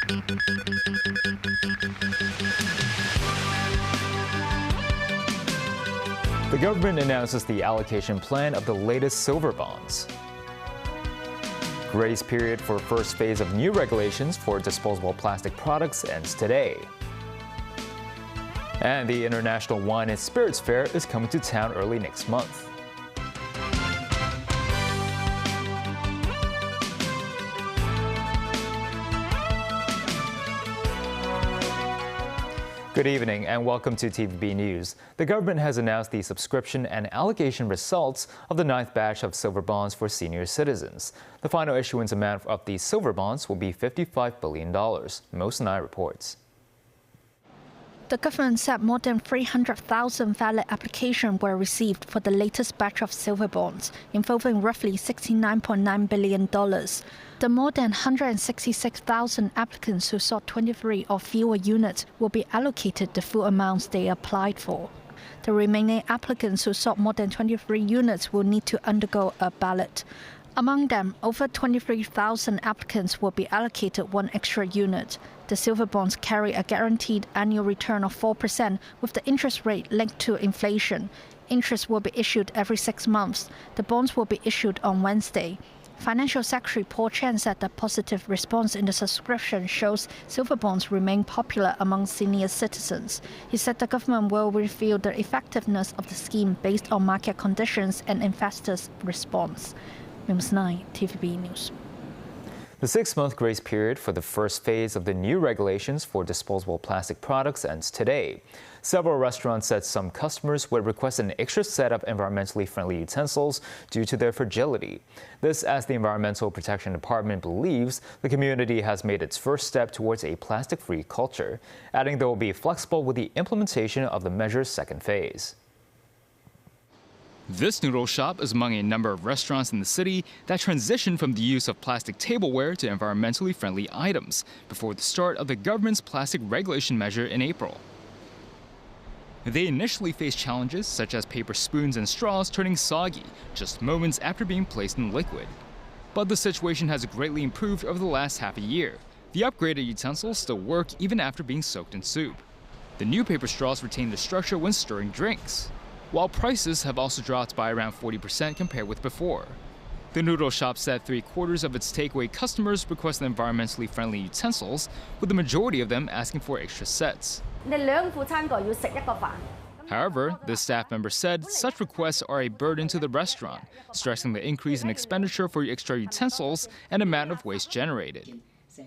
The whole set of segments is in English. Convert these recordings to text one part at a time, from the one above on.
The government announces the allocation plan of the latest silver bonds. Grace period for first phase of new regulations for disposable plastic products ends today. And the International Wine and Spirits Fair is coming to town early next month. Good evening and welcome to TVB News. The government has announced the subscription and allocation results of the 9th batch of silver bonds for senior citizens. The final issuance amount of these silver bonds will be $55 billion. Mo Sanai reports. The government said more than 300,000 valid applications were received for the latest batch of silver bonds, involving roughly $69.9 billion. The more than 166,000 applicants who sought 23 or fewer units will be allocated the full amounts they applied for. The remaining applicants who sought more than 23 units will need to undergo a ballot. Among them, over 23,000 applicants will be allocated one extra unit. The silver bonds carry a guaranteed annual return of 4% with the interest rate linked to inflation. Interest will be issued every 6 months. The bonds will be issued on Wednesday. Financial Secretary Paul Chan said the positive response in the subscription shows silver bonds remain popular among senior citizens. He said the government will review the effectiveness of the scheme based on market conditions and investors' response. Mims 9, TVB News. The 6-month grace period for the first phase of the new regulations for disposable plastic products ends today. Several restaurants said some customers would request an extra set of environmentally friendly utensils due to their fragility. This as the Environmental Protection Department believes the community has made its first step towards a plastic-free culture, adding they will be flexible with the implementation of the measure's second phase. This noodle shop is among a number of restaurants in the city that transitioned from the use of plastic tableware to environmentally friendly items before the start of the government's plastic regulation measure in April. They initially faced challenges such as paper spoons and straws turning soggy just moments after being placed in liquid. But the situation has greatly improved over the last half a year. The upgraded utensils still work even after being soaked in soup. The new paper straws retain their structure when stirring drinks, while prices have also dropped by around 40% compared with before. The noodle shop said 3/4 of its takeaway customers requested environmentally friendly utensils, with the majority of them asking for extra sets. However, the staff member said such requests are a burden to the restaurant, stressing the increase in expenditure for extra utensils and amount of waste generated.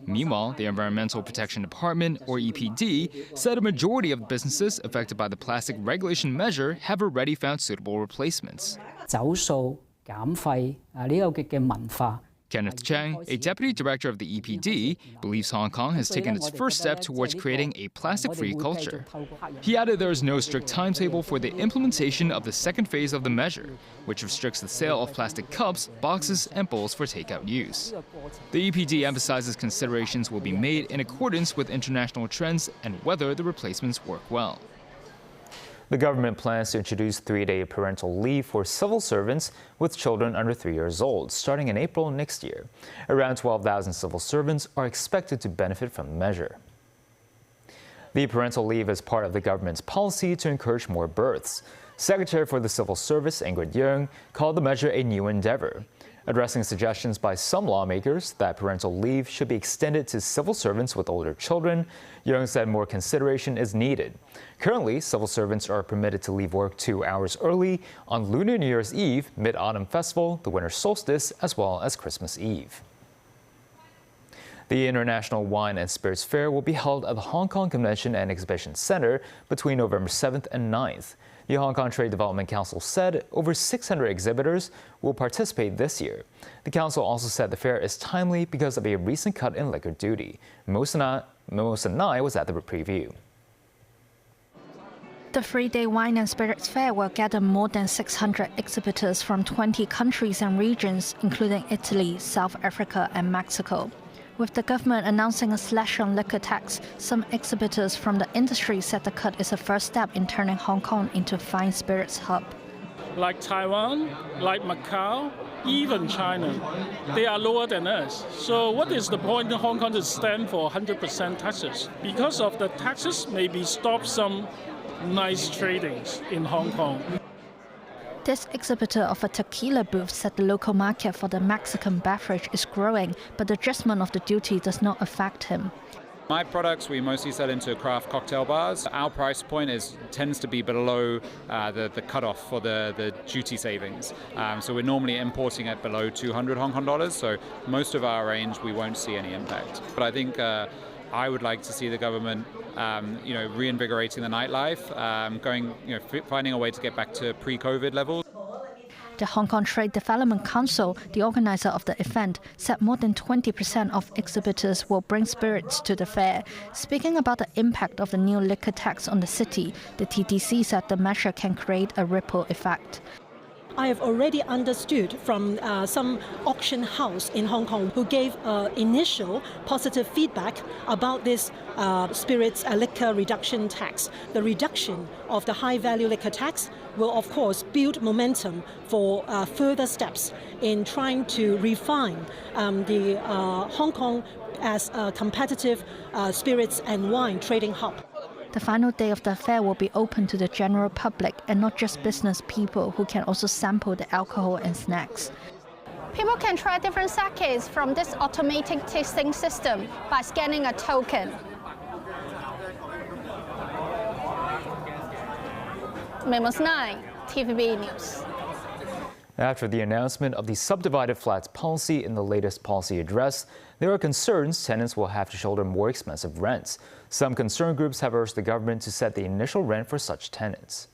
Meanwhile, the Environmental Protection Department, or EPD, said a majority of businesses affected by the plastic regulation measure have already found suitable replacements. Kenneth Chang, a deputy director of the EPD, believes Hong Kong has taken its first step towards creating a plastic-free culture. He added there is no strict timetable for the implementation of the second phase of the measure, which restricts the sale of plastic cups, boxes, and bowls for takeout use. The EPD emphasizes considerations will be made in accordance with international trends and whether the replacements work well. The government plans to introduce 3-day parental leave for civil servants with children under 3 years old, starting in April next year. Around 12,000 civil servants are expected to benefit from the measure. The parental leave is part of the government's policy to encourage more births. Secretary for the Civil Service, Ingrid Yeung, called the measure a new endeavor. Addressing suggestions by some lawmakers that parental leave should be extended to civil servants with older children, Yeung said more consideration is needed. Currently, civil servants are permitted to leave work 2 hours early on Lunar New Year's Eve, Mid-Autumn Festival, the Winter Solstice, as well as Christmas Eve. The International Wine and Spirits Fair will be held at the Hong Kong Convention and Exhibition Center between November 7th and 9th. The Hong Kong Trade Development Council said over 600 exhibitors will participate this year. The council also said the fair is timely because of a recent cut in liquor duty. Mo Sanai was at the preview. The 3-day wine and spirits fair will gather more than 600 exhibitors from 20 countries and regions, including Italy, South Africa, and Mexico. With the government announcing a slash on liquor tax, some exhibitors from the industry said the cut is a first step in turning Hong Kong into a fine spirits hub. Like Taiwan, like Macau, even China, they are lower than us. So what is the point in Hong Kong to stand for 100% taxes? Because of the taxes, maybe stop some nice tradings in Hong Kong. This exhibitor of a tequila booth said the local market for the Mexican beverage is growing, but the adjustment of the duty does not affect him. My products, we mostly sell into craft cocktail bars. Our price point tends to be below the cutoff for the duty savings. So we're normally importing at below 200 Hong Kong dollars. So most of our range, we won't see any impact. But I think I would like to see the government, reinvigorating the nightlife, finding a way to get back to pre-COVID levels. The Hong Kong Trade Development Council, the organizer of the event, said more than 20% of exhibitors will bring spirits to the fair. Speaking about the impact of the new liquor tax on the city, the TDC said the measure can create a ripple effect. I have already understood from some auction house in Hong Kong who gave initial positive feedback about this spirits liquor reduction tax. The reduction of the high-value liquor tax will, of course, build momentum for further steps in trying to refine the Hong Kong as a competitive spirits and wine trading hub. The final day of the fair will be open to the general public and not just business people who can also sample the alcohol and snacks. People can try different sakes from this automated tasting system by scanning a token. Memos 9, TVB News. After the announcement of the subdivided flats policy in the latest policy address, there are concerns tenants will have to shoulder more expensive rents. Some concern groups have urged the government to set the initial rent for such tenants.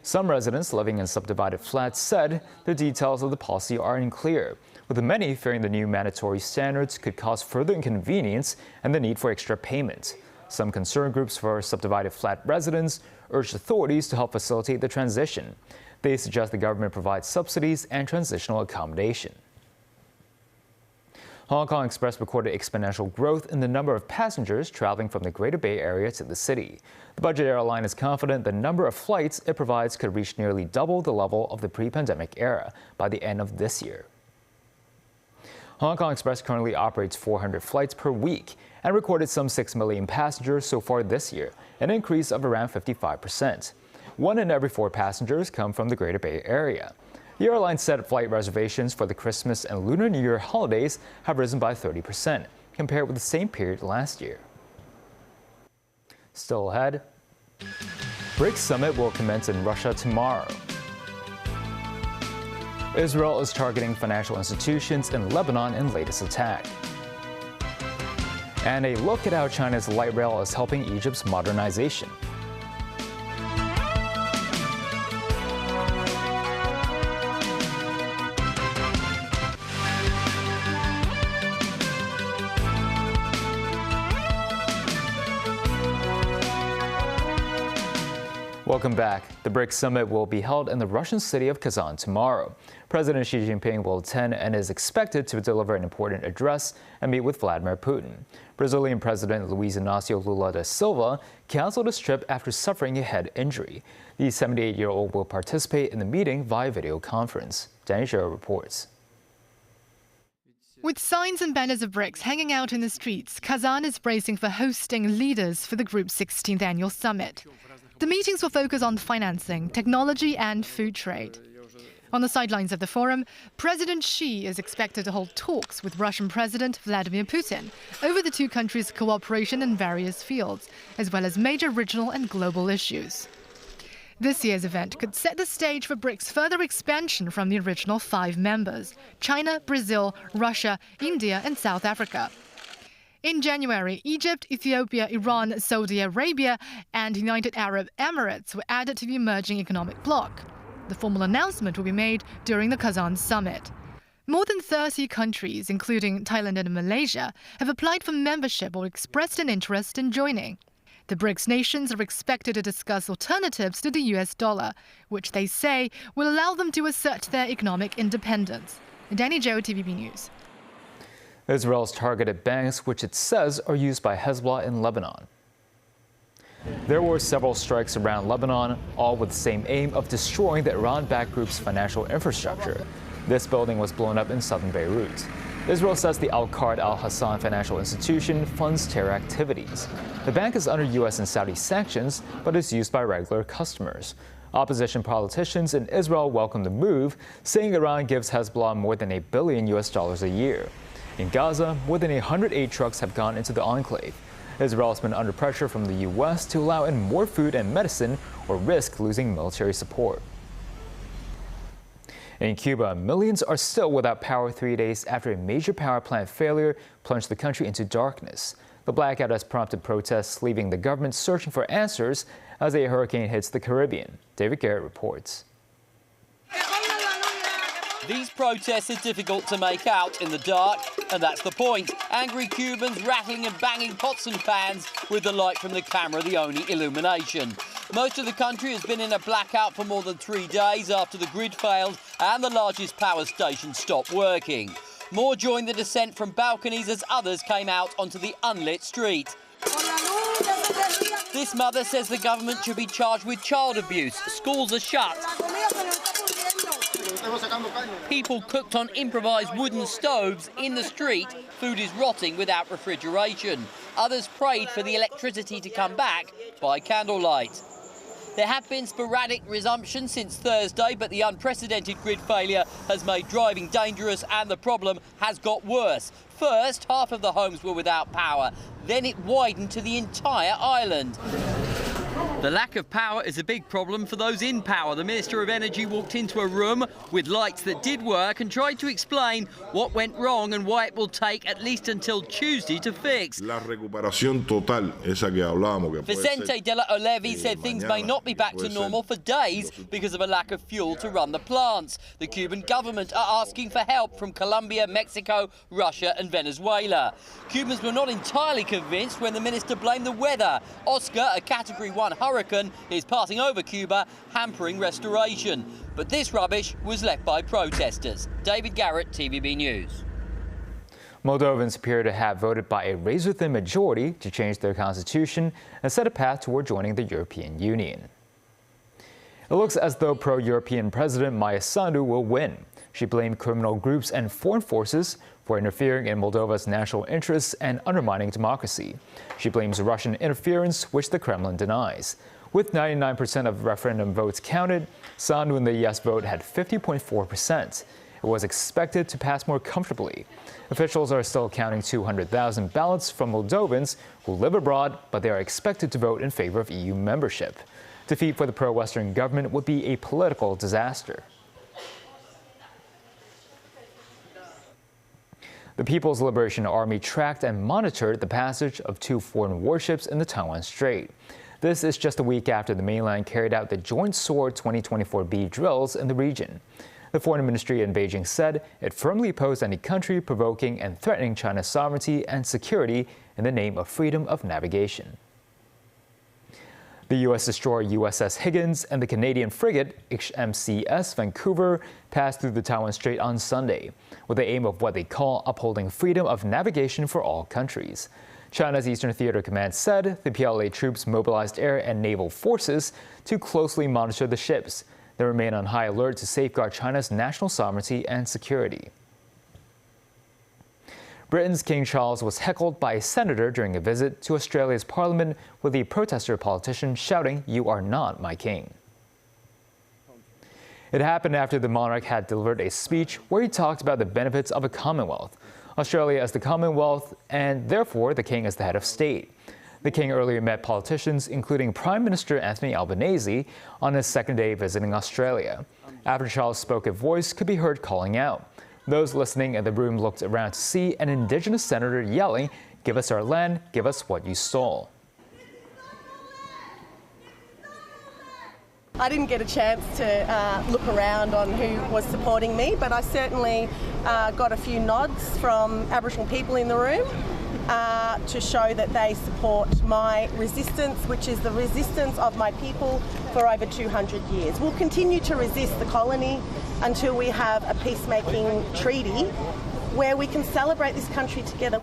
Some residents living in subdivided flats said the details of the policy are unclear, with many fearing the new mandatory standards could cause further inconvenience and the need for extra payment. Some concern groups for subdivided flat residents urged authorities to help facilitate the transition. They suggest the government provide subsidies and transitional accommodation. Hong Kong Express recorded exponential growth in the number of passengers traveling from the Greater Bay Area to the city. The budget airline is confident the number of flights it provides could reach nearly double the level of the pre-pandemic era by the end of this year. Hong Kong Express currently operates 400 flights per week and recorded some 6 million passengers so far this year, an increase of around 55%. 1 in every 4 passengers come from the Greater Bay Area. The airline said flight reservations for the Christmas and Lunar New Year holidays have risen by 30% compared with the same period last year. Still ahead, BRIC Summit will commence in Russia tomorrow. Israel is targeting financial institutions in Lebanon in latest attack. And a look at how China's light rail is helping Egypt's modernization. Welcome back. The BRIC Summit will be held in the Russian city of Kazan tomorrow. President Xi Jinping will attend and is expected to deliver an important address and meet with Vladimir Putin. Brazilian President Luiz Inácio Lula da Silva canceled his trip after suffering a head injury. The 78-year-old will participate in the meeting via video conference. Danny Zhou reports. With signs and banners of BRICS hanging out in the streets, Kazan is bracing for hosting leaders for the group's 16th annual summit. The meetings will focus on financing, technology and food trade. On the sidelines of the forum, President Xi is expected to hold talks with Russian President Vladimir Putin over the two countries' cooperation in various fields, as well as major regional and global issues. This year's event could set the stage for BRICS' further expansion from the original 5 members: China, Brazil, Russia, India and South Africa. In January, Egypt, Ethiopia, Iran, Saudi Arabia and United Arab Emirates were added to the emerging economic bloc. The formal announcement will be made during the Kazan summit. More than 30 countries, including Thailand and Malaysia, have applied for membership or expressed an interest in joining. The BRICS nations are expected to discuss alternatives to the US dollar, which they say will allow them to assert their economic independence. Danny Zhou, TVB News. Israel's targeted banks, which it says are used by Hezbollah in Lebanon. There were several strikes around Lebanon, all with the same aim of destroying the Iran-backed group's financial infrastructure. This building was blown up in southern Beirut. Israel says the Al-Qard Al-Hassan financial institution funds terror activities. The bank is under U.S. and Saudi sanctions, but is used by regular customers. Opposition politicians in Israel welcome the move, saying Iran gives Hezbollah more than $1 billion a year. In Gaza, more than 108 trucks have gone into the enclave. Israel has been under pressure from the U.S. to allow in more food and medicine or risk losing military support. In Cuba, millions are still without power 3 days after a major power plant failure plunged the country into darkness. The blackout has prompted protests, leaving the government searching for answers as a hurricane hits the Caribbean. David Garrett reports. These protests are difficult to make out in the dark, and that's the point. Angry Cubans rattling and banging pots and pans with the light from the camera the only illumination. Most of the country has been in a blackout for more than 3 days after the grid failed and the largest power station stopped working. More joined the descent from balconies as others came out onto the unlit street. This mother says the government should be charged with child abuse. Schools are shut. People cooked on improvised wooden stoves in the street. Food is rotting without refrigeration. Others prayed for the electricity to come back by candlelight. There have been sporadic resumptions since Thursday, but the unprecedented grid failure has made driving dangerous and the problem has got worse. First, half of the homes were without power. Then it widened to the entire island. The lack of power is a big problem for those in power. The Minister of Energy walked into a room with lights that did work and tried to explain what went wrong and why it will take at least until Tuesday to fix. Vicente de la Olevi said things may not be back to normal for days because of a lack of fuel to run the plants. The Cuban government are asking for help from Colombia, Mexico, Russia and Venezuela. Cubans were not entirely convinced when the minister blamed the weather. Oscar, a Category 1 hurricane, is passing over Cuba, hampering restoration. But this rubbish was left by protesters. David Garrett, TVB News. Moldovans appear to have voted by a razor-thin majority to change their constitution and set a path toward joining the European Union. It looks as though pro-European President Maia Sandu will win. She blamed criminal groups and foreign forces for interfering in Moldova's national interests and undermining democracy. She blames Russian interference, which the Kremlin denies. With 99% of referendum votes counted, Sandu in the yes vote had 50.4%. It was expected to pass more comfortably. Officials are still counting 200,000 ballots from Moldovans who live abroad, but they are expected to vote in favor of EU membership. Defeat for the pro-Western government would be a political disaster. The People's Liberation Army tracked and monitored the passage of 2 foreign warships in the Taiwan Strait. This is just a week after the mainland carried out the Joint SWORD 2024B drills in the region. The Foreign Ministry in Beijing said it firmly opposed any country provoking and threatening China's sovereignty and security in the name of freedom of navigation. The U.S. destroyer USS Higgins and the Canadian frigate HMCS Vancouver passed through the Taiwan Strait on Sunday, with the aim of what they call upholding freedom of navigation for all countries. China's Eastern Theater Command said the PLA troops mobilized air and naval forces to closely monitor the ships. They remain on high alert to safeguard China's national sovereignty and security. Britain's King Charles was heckled by a senator during a visit to Australia's parliament, with the protester politician shouting, "You are not my king." It happened after the monarch had delivered a speech where he talked about the benefits of a Commonwealth, Australia as the Commonwealth, and therefore the king as the head of state. The king earlier met politicians, including Prime Minister Anthony Albanese, on his second day visiting Australia. After Charles spoke, a voice could be heard calling out. Those listening in the room looked around to see an Indigenous senator yelling, "Give us our land, give us what you stole." I didn't get a chance to look around on who was supporting me, but I certainly got a few nods from Aboriginal people in the room to show that they support my resistance, which is the resistance of my people for over 200 years. We'll continue to resist the colony until we have a peacemaking treaty where we can celebrate this country together.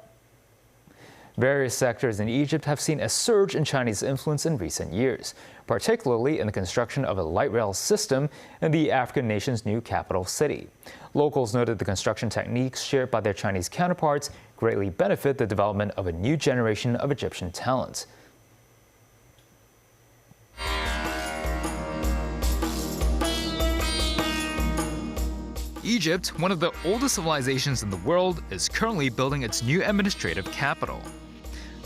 Various sectors in Egypt have seen a surge in Chinese influence in recent years, particularly in the construction of a light rail system in the African nation's new capital city. Locals noted the construction techniques shared by their Chinese counterparts greatly benefit the development of a new generation of Egyptian talent. Egypt, one of the oldest civilizations in the world, is currently building its new administrative capital.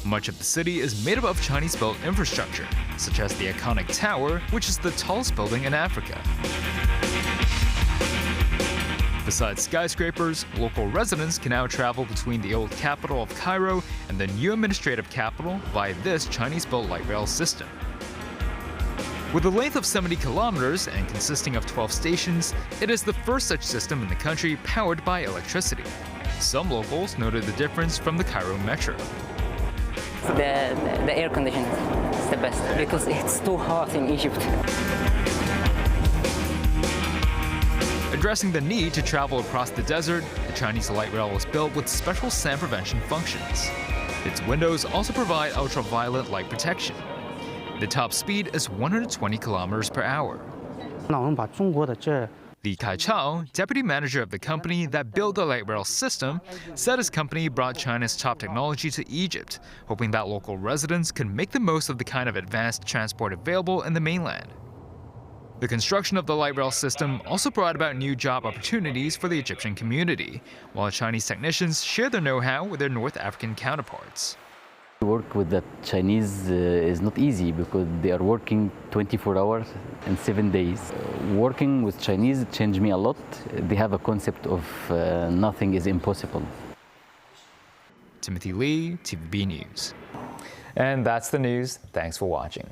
Much of the city is made up of Chinese-built infrastructure, such as the iconic tower, which is the tallest building in Africa. Besides skyscrapers, local residents can now travel between the old capital of Cairo and the new administrative capital via this Chinese-built light rail system. With a length of 70 kilometers and consisting of 12 stations, it is the first such system in the country powered by electricity. Some locals noted the difference from the Cairo metro. The air conditioning is the best because it's too hot in Egypt. Addressing the need to travel across the desert, the Chinese light rail was built with special sand prevention functions. Its windows also provide ultraviolet light protection. The top speed is 120 kilometers per hour. Li Kai-chao, deputy manager of the company that built the light rail system, said his company brought China's top technology to Egypt, hoping that local residents can make the most of the kind of advanced transport available in the mainland. The construction of the light rail system also brought about new job opportunities for the Egyptian community, while Chinese technicians share their know-how with their North African counterparts. Work with the Chinese is not easy because they are working 24 hours and 7 days. Working with Chinese changed me a lot. They have a concept of nothing is impossible. Timothy Lee, TVB News. And that's the news. Thanks for watching.